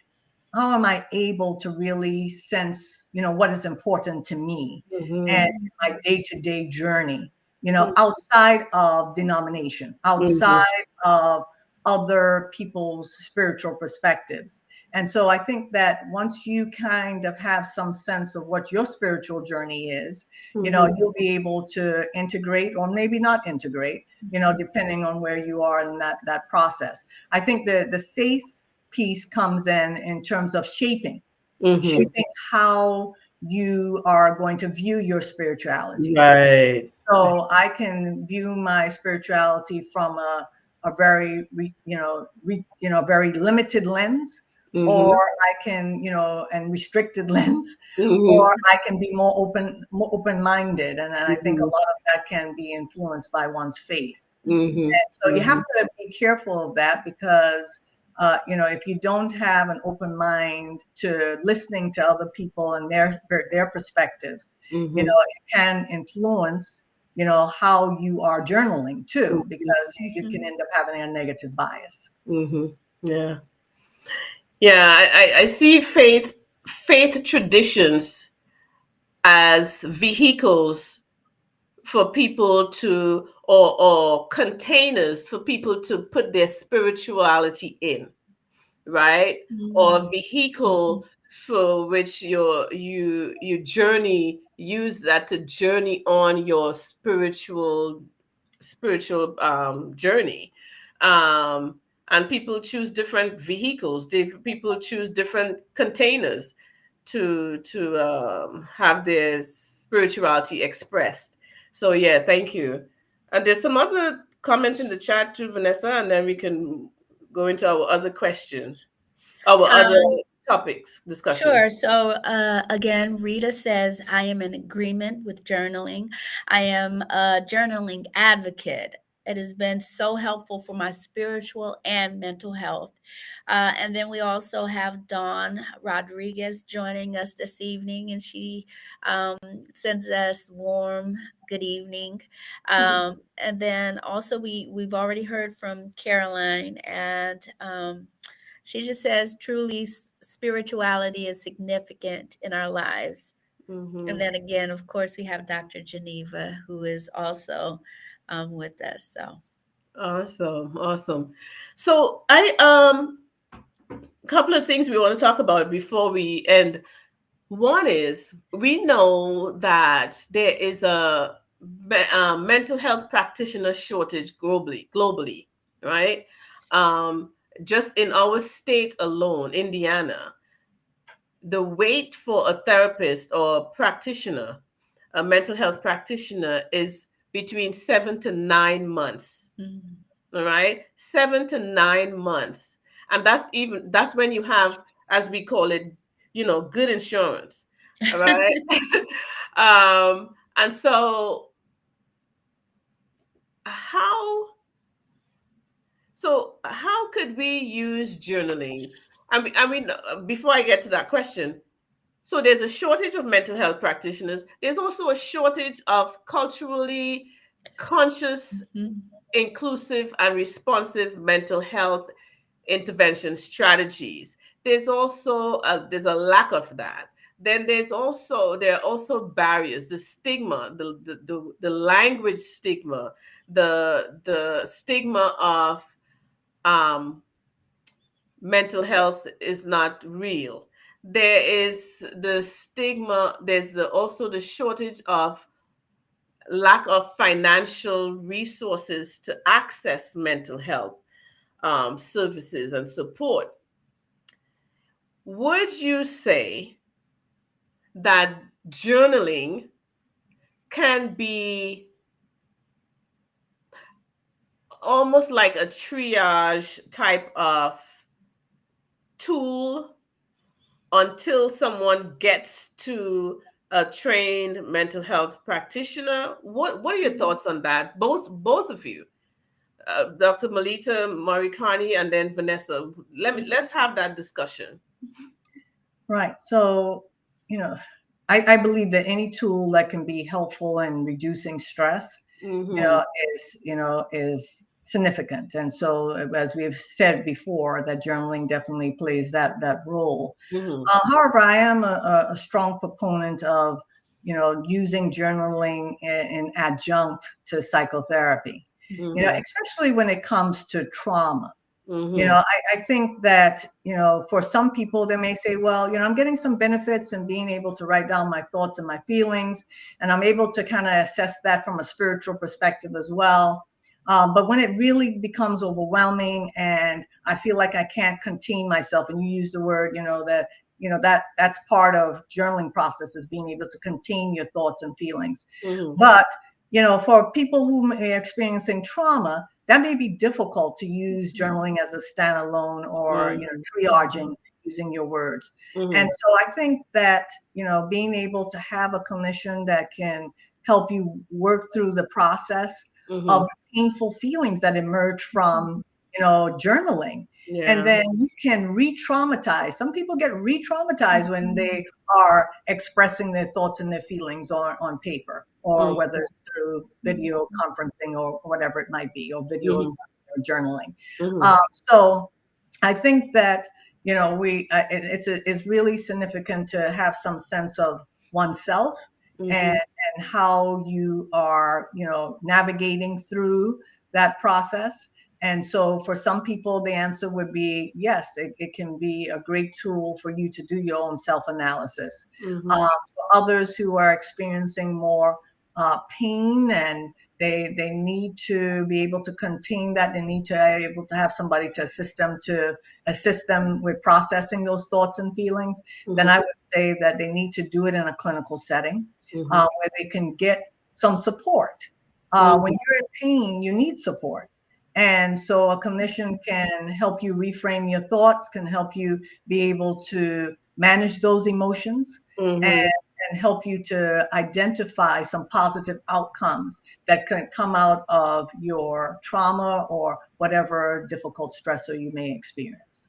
am I able to really sense, what is important to me and my day-to-day journey, outside of denomination, outside of other people's spiritual perspectives. And so I think that once you kind of have some sense of what your spiritual journey is, you'll be able to integrate, or maybe not integrate, depending on where you are in that process. I think the faith piece comes in terms of shaping how you are going to view your spirituality. Right. So I can view my spirituality from a very very limited lens, or I can, and restricted lens, or I can be more open-minded, and I think a lot of that can be influenced by one's faith. And so you have to be careful of that, because if you don't have an open mind to listening to other people and their perspectives, it can influence, how you are journaling too, because you can end up having a negative bias. Yeah. Yeah, I see faith traditions as vehicles for people to, or containers for people to put their spirituality in, right? Or vehicle for which you journey, use that to journey on your spiritual journey. And people choose different vehicles. People choose different containers to have their spirituality expressed. So yeah, thank you. And there's some other comments in the chat too, Vanessa, and then we can go into our other questions, our other topics discussion. Sure. So again, Rita says, I am in agreement with journaling. I am a journaling advocate. It has been so helpful for my spiritual and mental health. And then we also have Dawn Rodriguez joining us this evening, and she sends us warm good evening. And then also we've already heard from Caroline, and she just says, truly, spirituality is significant in our lives. And then again, of course, we have Dr. Geneva, who is also with us. So awesome. So I couple of things we want to talk about before we end. One is, we know that there is a mental health practitioner shortage globally, right? Just in our state alone, Indiana, the wait for a therapist or practitioner, a mental health practitioner, is between 7 to 9 months. All right, 7 to 9 months. And that's when you have, as we call it, good insurance. All right. And so how could we use journaling? I mean, before I get to that question, so there's a shortage of mental health practitioners. There's also a shortage of culturally conscious, inclusive, and responsive mental health intervention strategies. There's also there's a lack of that. Then there are also barriers, the stigma, the language stigma, the stigma of mental health is not real. There is the stigma. There's also the shortage of lack of financial resources to access mental health services and support. Would you say that journaling can be almost like a triage type of tool until someone gets to a trained mental health practitioner? What are your thoughts on that? Both of you, Dr. Melita, Murray-Carney, and then Vanessa. Let's have that discussion. Right. So, I believe that any tool that can be helpful in reducing stress, is significant. And so, as we've said before, that journaling definitely plays that role. However, I am a strong proponent of, using journaling in adjunct to psychotherapy, especially when it comes to trauma. I think that, for some people, they may say, well, I'm getting some benefits in being able to write down my thoughts and my feelings, and I'm able to kind of assess that from a spiritual perspective as well. But when it really becomes overwhelming and I feel like I can't contain myself, and you use the word, that's part of journaling process, is being able to contain your thoughts and feelings. But, for people who may be experiencing trauma, that may be difficult to use journaling as a standalone or, triaging using your words. And so I think that, being able to have a clinician that can help you work through the process of painful feelings that emerge from, journaling. And then you can re-traumatize. Some people get re-traumatized when they are expressing their thoughts and their feelings on paper, or whether it's through video conferencing or whatever it might be, or video journaling. So I think that, it's really significant to have some sense of oneself and how you are, navigating through that process. And so for some people, the answer would be yes, it can be a great tool for you to do your own self-analysis. For others who are experiencing more pain, and they need to be able to contain that, they need to be able to have somebody to assist them with processing those thoughts and feelings, then I would say that they need to do it in a clinical setting where they can get some support. When you're in pain, you need support. And so a clinician can help you reframe your thoughts, can help you be able to manage those emotions, and help you to identify some positive outcomes that can come out of your trauma or whatever difficult stressor you may experience.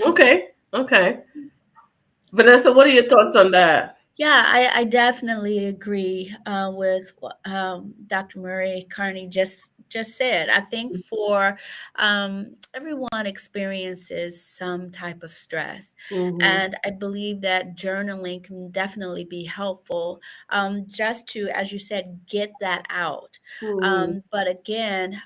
Okay. Vanessa, what are your thoughts on that? Yeah, I definitely agree with what Dr. Murray-Carney just said. I think for everyone experiences some type of stress, and I believe that journaling can definitely be helpful, just to, as you said, get that out. But again,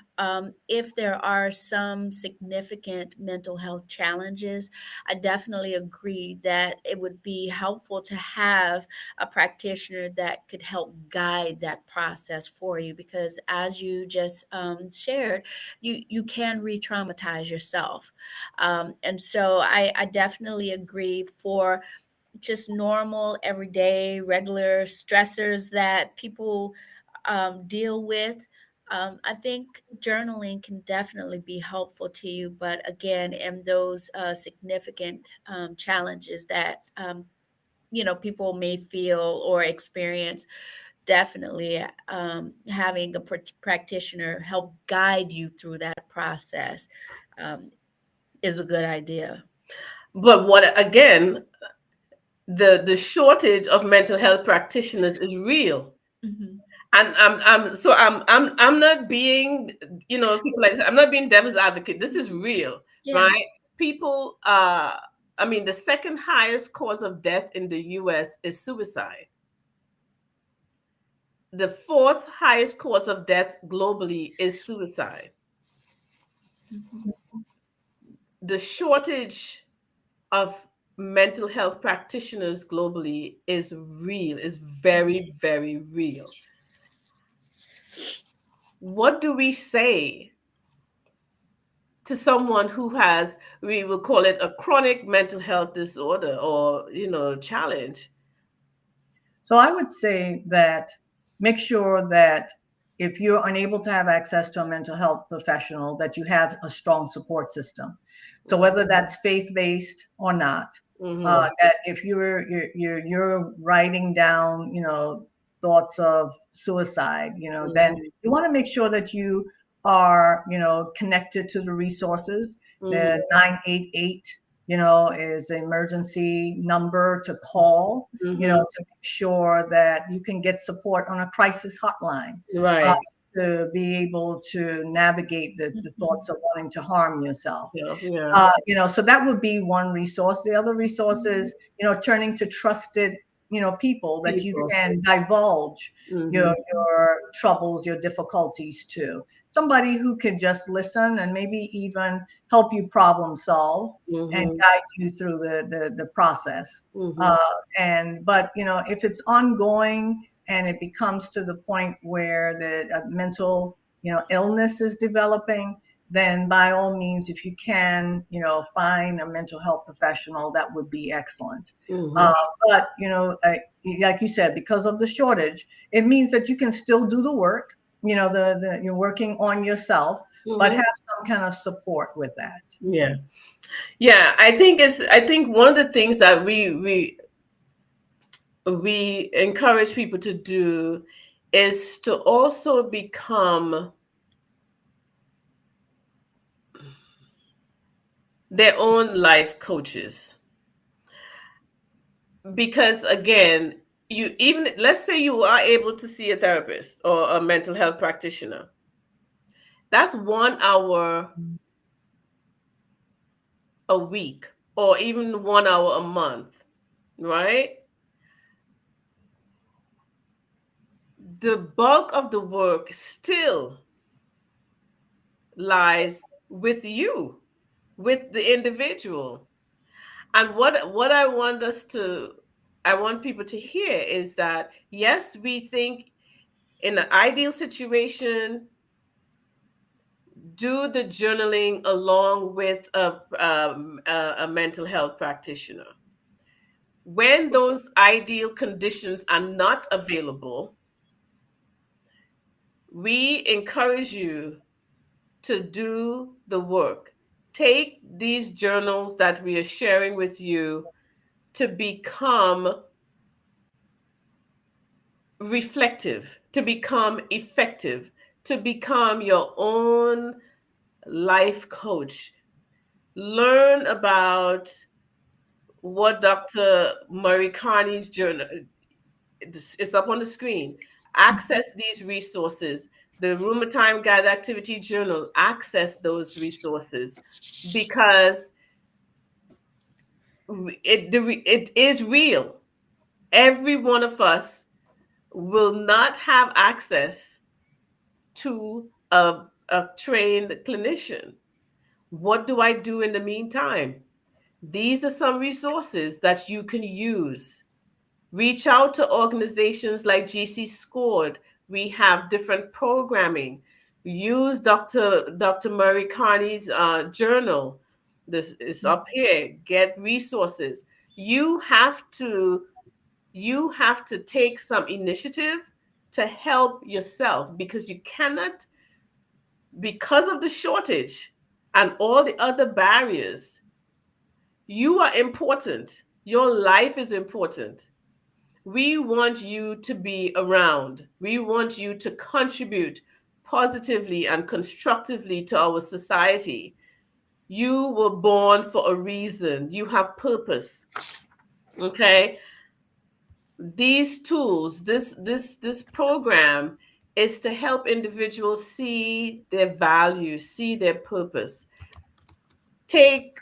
if there are some significant mental health challenges, I definitely agree that it would be helpful to have a practitioner that could help guide that process for you, because as you just shared, you can re-traumatize yourself. And so I definitely agree for just normal, everyday, regular stressors that people deal with. I think journaling can definitely be helpful to you, but again, in those significant challenges that people may feel or experience, definitely having a practitioner help guide you through that process is a good idea. But what again? The shortage of mental health practitioners is real. And I'm not being, people like this, I'm not being devil's advocate. This is real, right? People, I mean, the second highest cause of death in the US is suicide. The fourth highest cause of death globally is suicide. The shortage of mental health practitioners globally is real, is very, very real. What do we say to someone who has, we will call it a chronic mental health disorder or, challenge? So I would say that make sure that if you're unable to have access to a mental health professional, that you have a strong support system. So whether that's faith-based or not, that if you're writing down, thoughts of suicide, then you want to make sure that you are, connected to the resources. The 988, is an emergency number to call, to make sure that you can get support on a crisis hotline. Right. To be able to navigate the thoughts of wanting to harm yourself. So that would be one resource. The other resource is, turning to trusted, people that you can divulge your troubles, your difficulties to. Somebody who can just listen and maybe even help you problem solve and guide you through the process. But if it's ongoing and it becomes to the point where the mental, illness is developing, then by all means, if you can, find a mental health professional, that would be excellent. But, like you said, because of the shortage, it means that you can still do the work, you're working on yourself, but have some kind of support with that. Yeah. I think one of the things that we encourage people to do is to also become their own life coaches. Because again, let's say you are able to see a therapist or a mental health practitioner. That's 1 hour a week or even 1 hour a month, right? The bulk of the work still lies with you, with the individual. And what I want people to hear is that, yes, we think in an ideal situation, do the journaling along with a mental health practitioner. When those ideal conditions are not available, we encourage you to do the work. Take these journals that we are sharing with you to become reflective, to become effective, to become your own life coach. Learn about what Dr. Murray-Carney's journal is up on the screen. Access these resources. The RUMERTIME Guide Activity Journal, access those resources because it is real. Every one of us will not have access to a trained clinician. What do I do in the meantime? These are some resources that you can use. Reach out to organizations like GC Scored. We have different programming. Use Dr. Murray-Carney's journal. This is up here. Get resources. You have to take some initiative to help yourself because you cannot, because of the shortage and all the other barriers. You are important. Your life is important. We want you to be around. We want you to contribute positively and constructively to our society. You were born for a reason. You have purpose. Okay? These tools, this program is to help individuals see their value, see their purpose. Take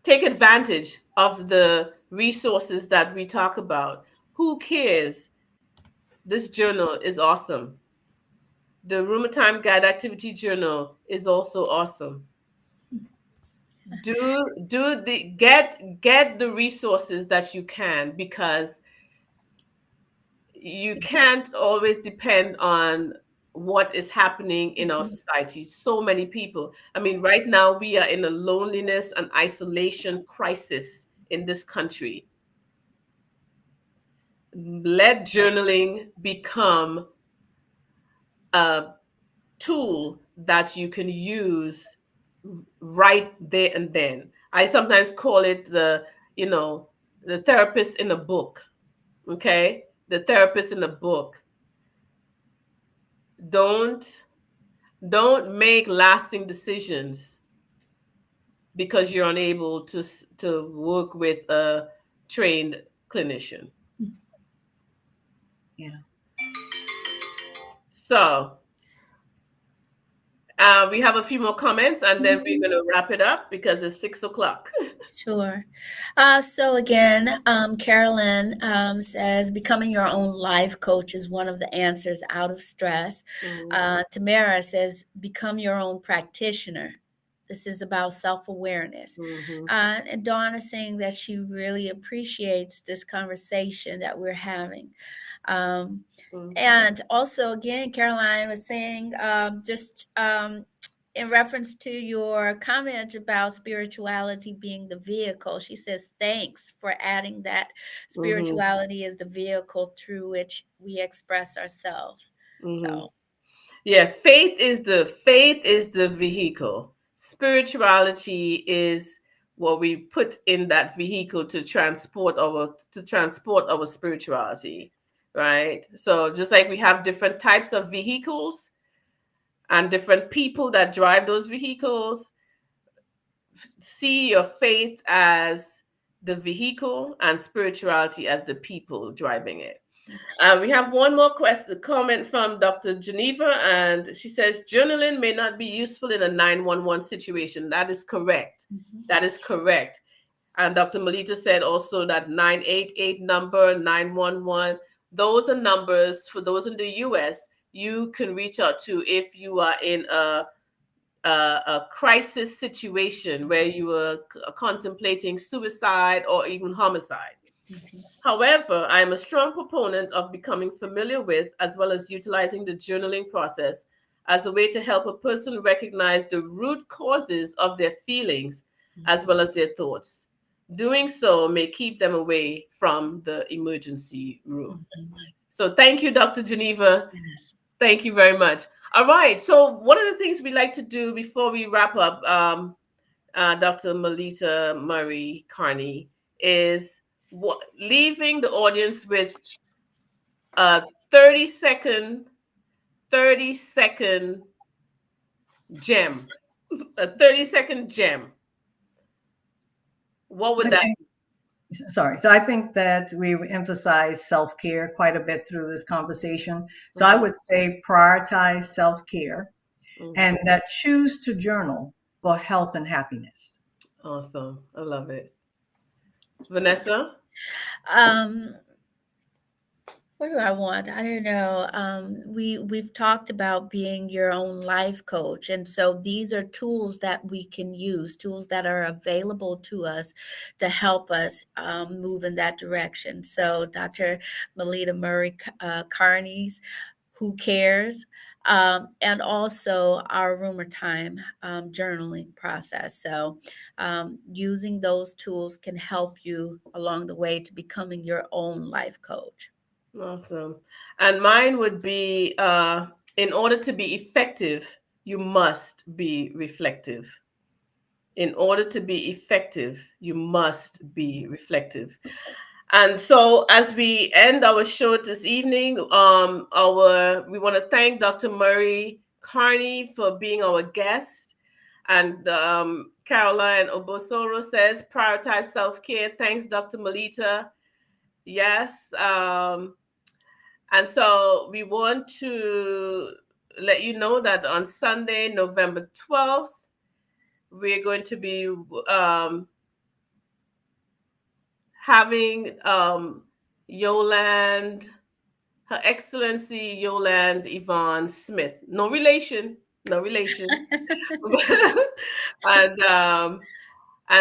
advantage of the resources that we talk about. Who cares? This journal is awesome. The RUMERTIME Guide Activity Journal is also awesome. Get the resources that you can, because you can't always depend on what is happening in our society. So many people. I mean, right now we are in a loneliness and isolation crisis in this country. Let journaling become a tool that you can use right there and then. I sometimes call it the therapist in a book. Okay? The therapist in a book. Don't make lasting decisions because you're unable to work with a trained clinician. Yeah. So we have a few more comments and then we're going to wrap it up because it's 6:00. Sure. So again, Carolyn says becoming your own life coach is one of the answers out of stress. Tamara says become your own practitioner. This is about self-awareness. And Dawn is saying that she really appreciates this conversation that we're having. And also, again, Caroline was saying in reference to your comment about spirituality being the vehicle, she says, thanks for adding that spirituality is the vehicle through which we express ourselves. So, yeah, faith is the vehicle. Spirituality is what we put in that vehicle to transport our spirituality, right? So just like we have different types of vehicles and different people that drive those vehicles, see your faith as the vehicle and spirituality as the people driving it. We have one more comment from Dr. Geneva, and she says, journaling may not be useful in a 911 situation. That is correct. That is correct. And Dr. Melita said also that 988 number, 911, those are numbers for those in the US you can reach out to if you are in a crisis situation where you are contemplating suicide or even homicide. However, I am a strong proponent of becoming familiar with, as well as utilizing the journaling process as a way to help a person recognize the root causes of their feelings as well as their thoughts. Doing so may keep them away from the emergency room. So thank you, Dr. Geneva. Thank you very much. All right. So one of the things we like to do before we wrap up, Dr. Melita Murray-Carney, is leaving the audience with a 30-second gem. A 30-second gem. What would that be? Sorry. So I think that we emphasize self-care quite a bit through this conversation. So I would say prioritize self-care and choose to journal for health and happiness. Awesome. I love it. Vanessa? What do I want? I don't know. We've talked about being your own life coach. And so these are tools that we can use, tools that are available to us to help us move in that direction. So Dr. Melita Murray-Carney's Who Cares? And also our RUMERTIME journaling process. So using those tools can help you along the way to becoming your own life coach. Awesome. And mine would be, in order to be effective, you must be reflective. In order to be effective, you must be reflective. And so as we end our show this evening, we want to thank Dr. Murray-Carney for being our guest. And Caroline Obosoro says, prioritize self-care. Thanks, Dr. Melita. Yes. And so we want to let you know that on Sunday, November 12th, we're going to be having Yolande, Her Excellency Yolande Yvonne Smith. No relation. And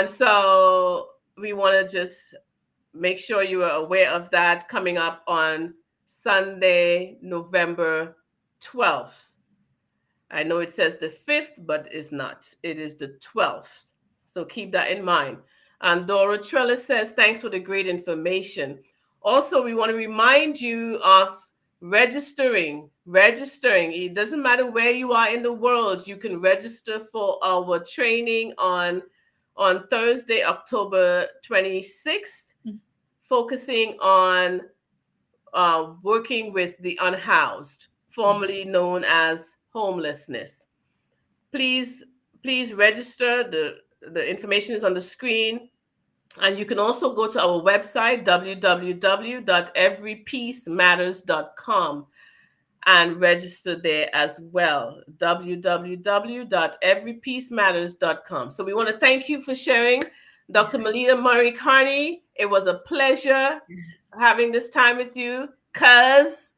so we want to just make sure you are aware of that coming up on Sunday, November 12th. I know it says the 5th, but it's not. It is the 12th. So keep that in mind. And Dora Trellis says, thanks for the great information. Also, we want to remind you of registering. It doesn't matter where you are in the world. You can register for our training on Thursday, October 26th, focusing on working with the unhoused, formerly known as homelessness. Please register. The information is on the screen. And you can also go to our website, www.everypeacematters.com, and register there as well, www.everypeacematters.com. So we want to thank you for sharing, Dr. Melita Murray-Carney. It was a pleasure having this time with you, cuz.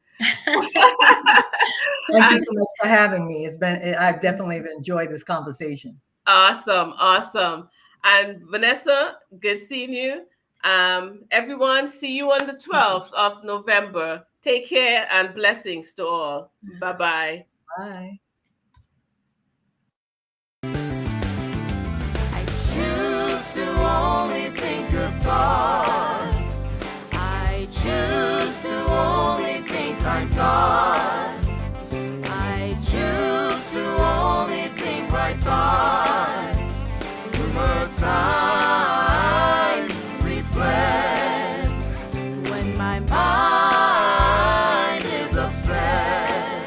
Thank you so much for having me. I've definitely enjoyed this conversation. Awesome. And Vanessa, good seeing you. Everyone, see you on the 12th of November. Take care and blessings to all. Bye-bye. Bye. I choose to only think of thoughts. I choose to only think kind thoughts. I choose to only think right thoughts. RUMERTIME reflects. When my mind is upset,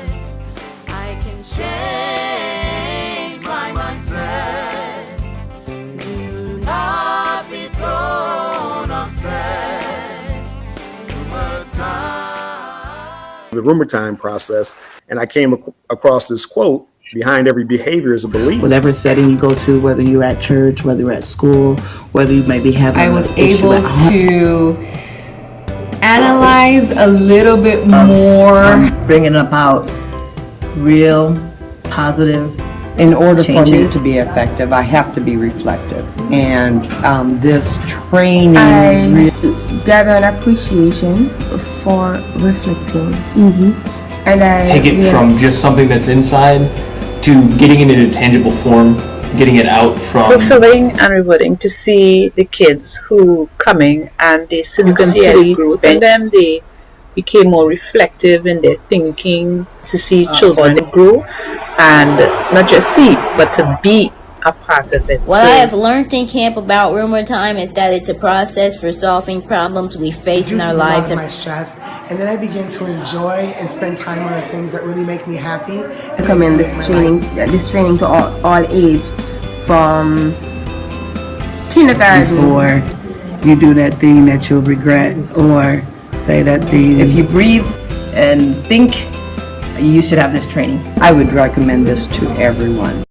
I can change my mindset. Do not be thrown offset. RUMERTIME. The RUMERTIME process, and I came across this quote: behind every behavior is a belief. Whatever setting you go to, whether you're at church, whether you're at school, whether you may be having I was an issue able at home. to analyze a little bit more. Bringing about real positive In order for me changes. to be effective, I have to be reflective. And this training I gather an appreciation for reflecting. And I Take it from just something that's inside to getting it in a tangible form, getting it out from. Fulfilling and rewarding to see the kids who coming and they sincerely growth in them, they became more reflective in their thinking, to see children grow and not just see, but to be a part of it. What I have learned in camp about rumor time is that it's a process for solving problems we face in our lives. A lot of my stress, and then I begin to enjoy and spend time on the things that really make me happy. And come in this training to all age, from kindergarten. Before you do that thing that you'll regret, or say that thing. If you breathe and think, you should have this training. I would recommend this to everyone.